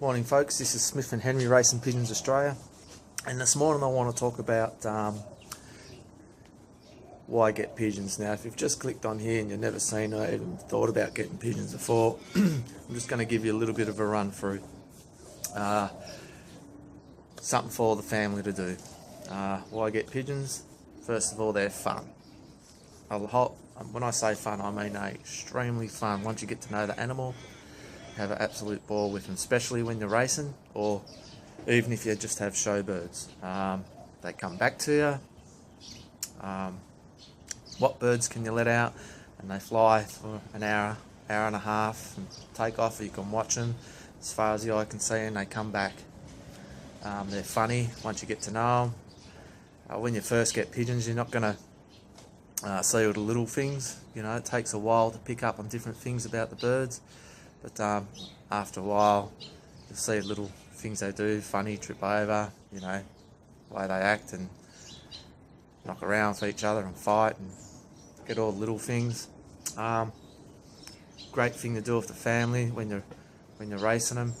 Morning folks, this is Smith and Henry Racing Pigeons Australia, and this morning I want to talk about why get pigeons. Now if you've just clicked on here and you've never seen or even thought about getting pigeons before, I'm just going to give you a little bit of a run through something for the family to do. Why get pigeons? First of all, they're fun. When I say fun, I mean they're extremely fun. Once you get to know the animal, have an absolute ball with them, especially when you're racing, or even if you just have show birds. They come back to you. What birds can you let out? And they fly for an hour, hour and a half, and take off. You can watch them as far as the eye can see, and they come back. They're funny once you get to know them. When you first get pigeons, you're not going to see all the little things. You know, it takes a while to pick up on different things about the birds. But after a while, you'll see little things they do, funny, trip over, you know, the way they act and knock around for each other and fight and get all the little things. Great thing to do with the family when you're racing them.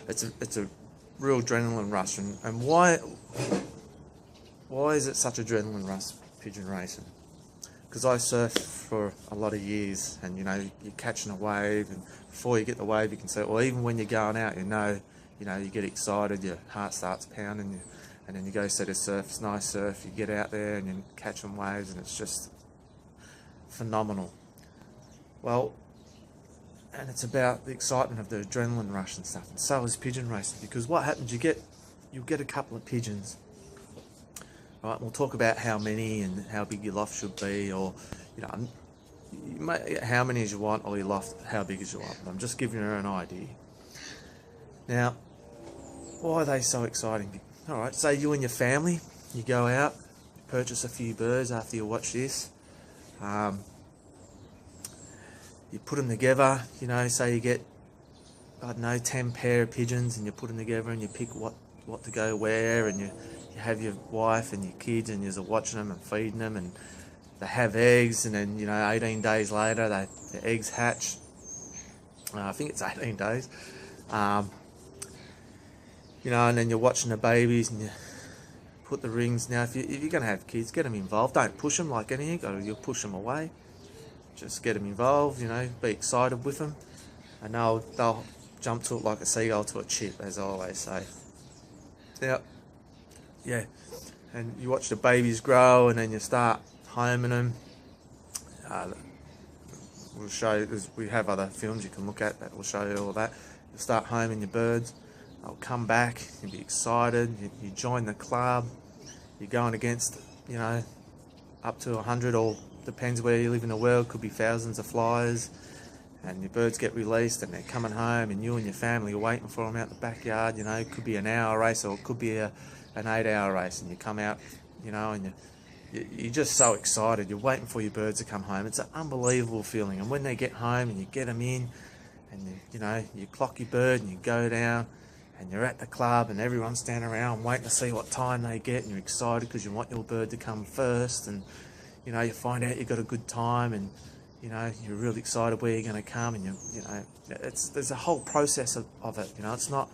It's a real adrenaline rush, and why is it such adrenaline rush pigeon racing? Because I surfed for a lot of years, and you know, you're catching a wave, and before you get the wave you can see, or even when you're going out, you know, you get excited, your heart starts pounding, and then you go set a surf, it's nice surf, you get out there and you catch some waves, and it's just phenomenal. Well, and it's about the excitement of the adrenaline rush and stuff, and so is pigeon racing, because what happens, you'll get a couple of pigeons. Right, we'll talk about how many and how big your loft should be, or you know, how many as you want, or your loft how big as you want. I'm just giving you an idea. Now, why are they so exciting? All right, say you and your family, you go out, you purchase a few birds after you watch this. You put them together. You know, say you get, I don't know, 10 pair of pigeons, and you put them together and you pick what to go where, and you have your wife and your kids, and you're watching them and feeding them, and they have eggs, and then, you know, 18 days later the eggs hatch. I think it's 18 days. You know, and then you're watching the babies, and you put the rings. Now if you're going to have kids, get them involved. Don't push them like anything, you'll push them away. Just get them involved, you know, be excited with them, and they'll jump to it like a seagull to a chip, as I always say. Now, yeah, and you watch the babies grow, and then you start homing them. We'll show you, we have other films you can look at that will show you all that. You start homing your birds, they'll come back, you'll be excited, you join the club, you're going against, you know, up to 100, or depends where you live in the world, could be thousands of flyers, and your birds get released and they're coming home, and you and your family are waiting for them out the backyard. You know, it could be an hour race, or it could be an 8-hour race, and you come out, you know, and you're just so excited. You're waiting for your birds to come home. It's an unbelievable feeling. And when they get home and you get them in, and you know, you clock your bird and you go down, and you're at the club, and everyone's standing around waiting to see what time they get, and you're excited because you want your bird to come first, and you know, you find out you got a good time, and you know, you're really excited where you're going to come, and you know, there's a whole process of it. You know, it's not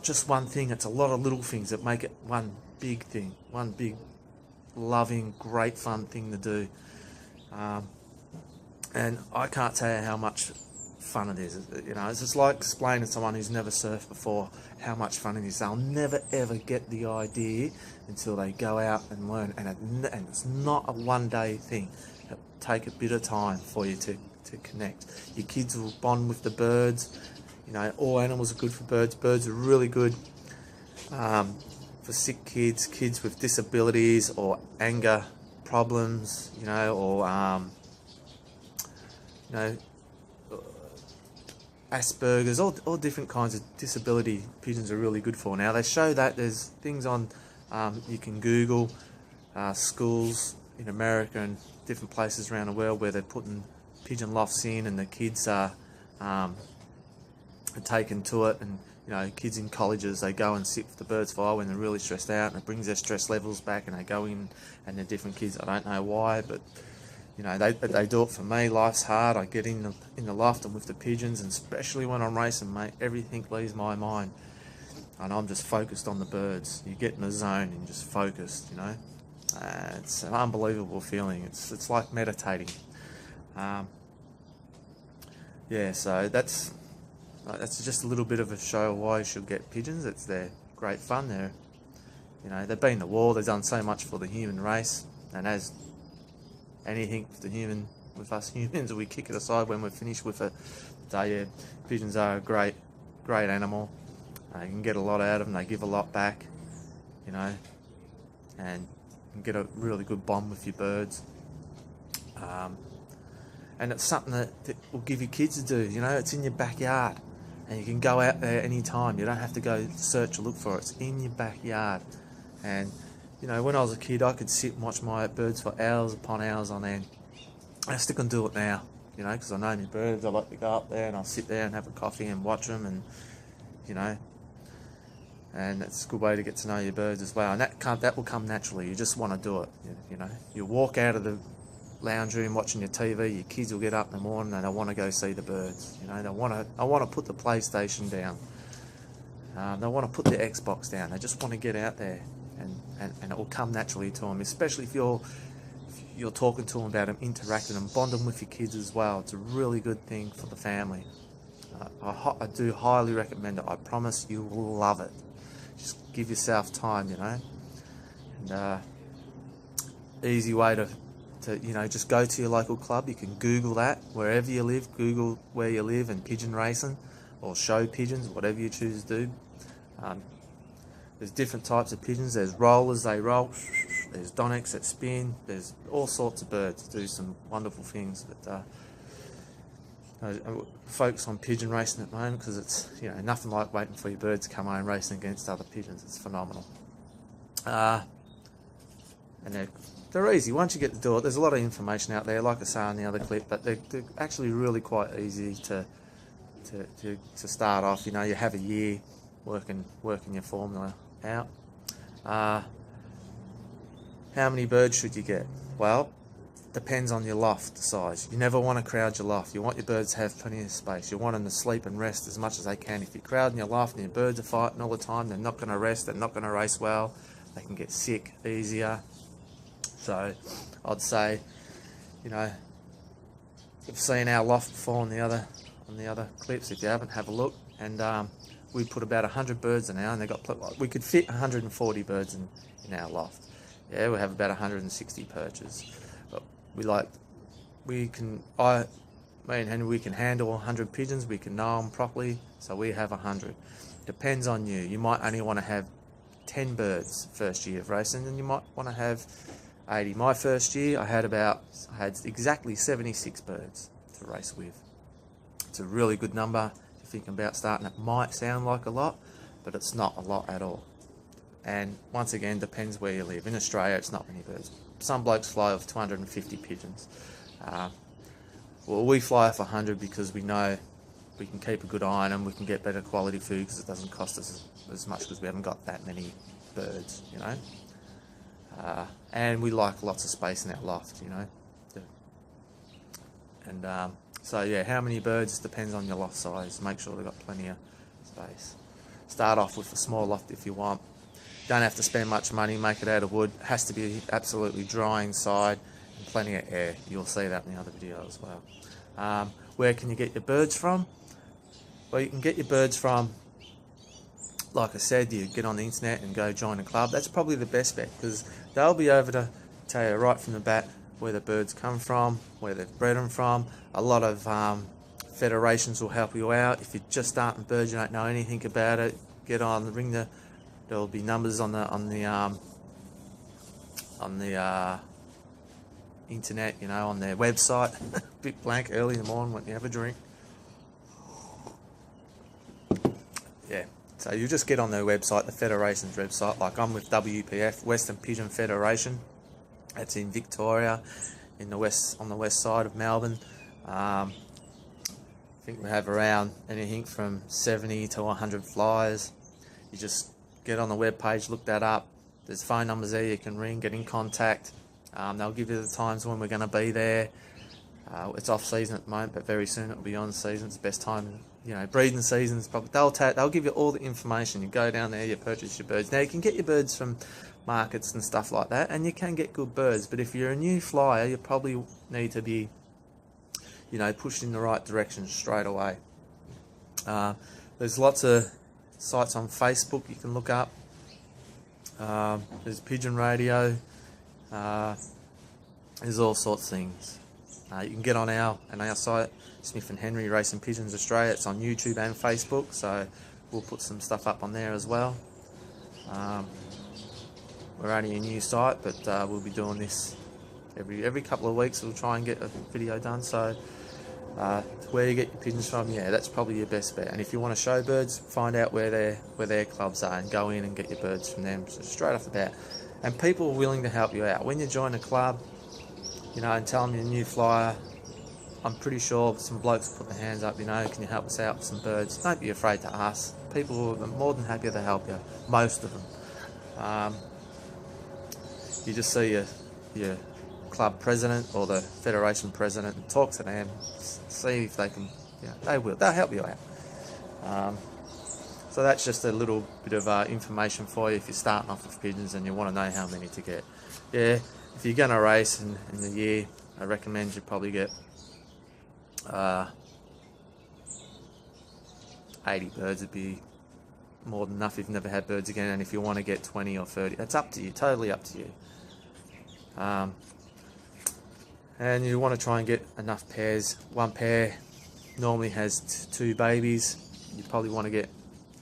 just one thing. It's a lot of little things that make it one big thing, one big, loving, great fun thing to do. And I can't tell you how much fun it is. You know, it's just like explaining to someone who's never surfed before how much fun it is. They'll never ever get the idea until they go out and learn, and it's not a one-day thing. It'll take a bit of time for you to connect. Your kids will bond with the birds. You know, all animals are good for birds. Birds are really good for sick kids, kids with disabilities or anger problems, you know, or you know, Asperger's, all different kinds of disability pigeons are really good for. Now they show that there's things on, you can Google schools in America and different places around the world where they're putting pigeon lofts in, and the kids are taken to it, and you know, kids in colleges, they go and sit with the birds for a while when they're really stressed out, and it brings their stress levels back, and they go in, and they're different kids. I don't know why, but You know, they do it for me. Life's hard. I get in the loft and with the pigeons, and especially when I'm racing, mate, everything leaves my mind, and I'm just focused on the birds. You get in the zone and just focused. You know, it's an unbelievable feeling. It's like meditating. Yeah, so that's just a little bit of a show of why you should get pigeons. They're great fun. They've been to war. They've done so much for the human race, and as anything with us humans, we kick it aside when we're finished with it. So yeah, pigeons are a great animal. You can get a lot out of them. They give a lot back, you know, and you can get a really good bond with your birds. And it's something that will give your kids to do. You know, it's in your backyard, and you can go out there anytime. You don't have to go search or look for it. It's in your backyard. And you know, when I was a kid, I could sit and watch my birds for hours upon hours on end. I still can do it now, you know, because I know my birds. I like to go up there and I'll sit there and have a coffee and watch them, and you know, and it's a good way to get to know your birds as well. And that will come naturally. You just want to do it. You know, you walk out of the lounge room watching your TV. Your kids will get up in the morning and they want to go see the birds. You know, I want to put the PlayStation down. They want to put the Xbox down. They just want to get out there. And it will come naturally to them, especially if you're talking to them about them, interacting and bonding with your kids as well. It's a really good thing for the family. I do highly recommend it. I promise you will love it. Just give yourself time, you know. And easy way to you know, just go to your local club. You can Google that wherever you live. Google where you live and pigeon racing, or show pigeons, whatever you choose to do. There's different types of pigeons. There's rollers, they roll. There's Donics that spin. There's all sorts of birds that do some wonderful things. But I focus on pigeon racing at the moment because it's, you know, nothing like waiting for your birds to come home racing against other pigeons. It's phenomenal. And they're easy once you get to do it. There's a lot of information out there, like I say on the other clip, but they're actually really quite easy to start off. You know, you have a year working your formula out. How many birds should you get? Well, depends on your loft size. You never want to crowd your loft. You want your birds to have plenty of space. You want them to sleep and rest as much as they can. If you're crowding your loft and your birds are fighting all the time, they're not going to rest, they're not going to race well, they can get sick easier. So I'd say, you know, you've seen our loft before on the other clips. If you haven't, have a look. And we put about 100 birds in now, and we could fit 140 birds in our loft. Yeah, we have about 160 perches. But me and Henry, we can handle 100 pigeons. We can know them properly, so we have 100. Depends on you. You might only want to have 10 birds first year of racing, and you might want to have 80. My first year, I had exactly 76 birds to race with. It's a really good number. If you're thinking about starting, it might sound like a lot, but it's not a lot at all. And once again, depends where you live. In Australia, it's not many birds. Some blokes fly off 250 pigeons. Well, we fly off 100 because we know we can keep a good eye on them. We can get better quality food because it doesn't cost us as much because we haven't got that many birds, you know. And we like lots of space in our loft, you know. And so yeah, how many birds depends on your loft size. Make sure they've got plenty of space. Start off with a small loft if you want. Don't have to spend much money. Make it out of wood. It has to be absolutely dry inside and plenty of air. You'll see that in the other video as well. Where can you get your birds from? Well, you can get your birds from, like I said, you get on the internet and go join a club. That's probably the best bet because they'll be able to tell you right from the bat where the birds come from, where they've bred them from. A lot of federations will help you out. If you're just starting birds, you don't know anything about it, get on, there'll be numbers on the internet, you know, on their website. Bit blank early in the morning when you have a drink. Yeah, so you just get on their website, the federation's website. Like I'm with WPF, Western Pigeon Federation. That's in Victoria, on the west side of Melbourne. I think we have around anything from 70 to 100 flyers. You just get on the web page, look that up. There's phone numbers there you can ring, get in contact. They'll give you the times when we're going to be there. It's off season at the moment, but very soon it'll be on season. It's the best time, breeding season is probably. They'll give you all the information. You go down there, you purchase your birds. Now you can get your birds from markets and stuff like that, and you can get good birds. But if you're a new flyer, you probably need to be, pushed in the right direction straight away. There's lots of sites on Facebook you can look up. There's Pigeon Radio. There's all sorts of things. You can get on our site, Smith and Henry Racing Pigeons Australia. It's on YouTube and Facebook, so we'll put some stuff up on there as well. We're only a new site, but we'll be doing this every couple of weeks. We'll try and get a video done. So where you get your pigeons from, that's probably your best bet. And if you want to show birds, find out where their clubs are and go in and get your birds from them straight off the bat. And people are willing to help you out. When you join a club, and tell them you're a new flyer, I'm pretty sure some blokes will put their hands up, can you help us out with some birds? Don't be afraid to ask. People are more than happy to help you, most of them. You just see your club president or the federation president and talk to them, see if they can, they'll help you out. So that's just a little bit of information for you if you're starting off with pigeons and you want to know how many to get. If you're going to race in the year, I recommend you probably get 80 birds would be more than enough if you've never had birds again. And if you want to get 20 or 30, that's up to you, totally up to you. And you want to try and get enough pairs. One pair normally has 2 babies. You probably want to get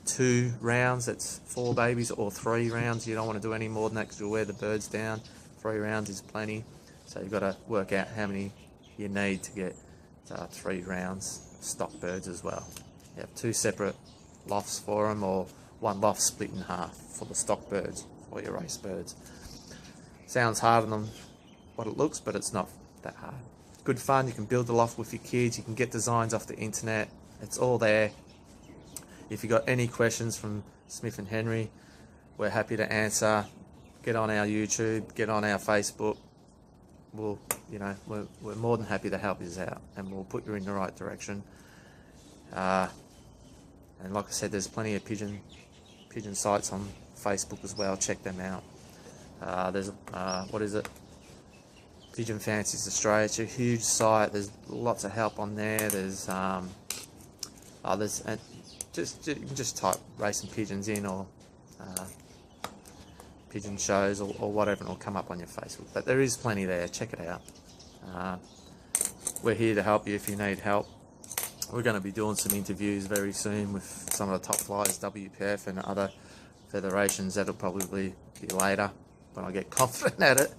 2 rounds, that's 4 babies, or 3 rounds. You don't want to do any more than that because you'll wear the birds down. 3 rounds is plenty. So you've got to work out how many you need to get 3 rounds of stock birds as well. You have 2 separate lofts for them, or 1 loft split in half for the stock birds or your race birds. Sounds harder than what it looks, but it's not that hard. Good fun. You can build the loft with your kids. You can get designs off the internet. It's all there. If you've got any questions from Smith and Henry, we're happy to answer. Get on our YouTube, get on our Facebook. We're more than happy to help you out, and we'll put you in the right direction. And like I said, there's plenty of pigeon sites on Facebook as well. Check them out. There's what is it? Pigeon Fancies Australia. It's a huge site. There's lots of help on there. There's others, and you can just type racing pigeons in, or pigeon shows, or whatever, and it'll come up on your Facebook. But there is plenty there. Check it out. We're here to help you if you need help. We're going to be doing some interviews very soon with some of the top flyers, WPF and other federations. That'll probably be later when I get confident at it.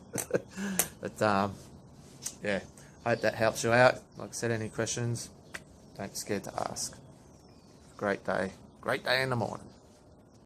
But yeah, hope that helps you out. Like I said, any questions, don't be scared to ask. Great day in the morning.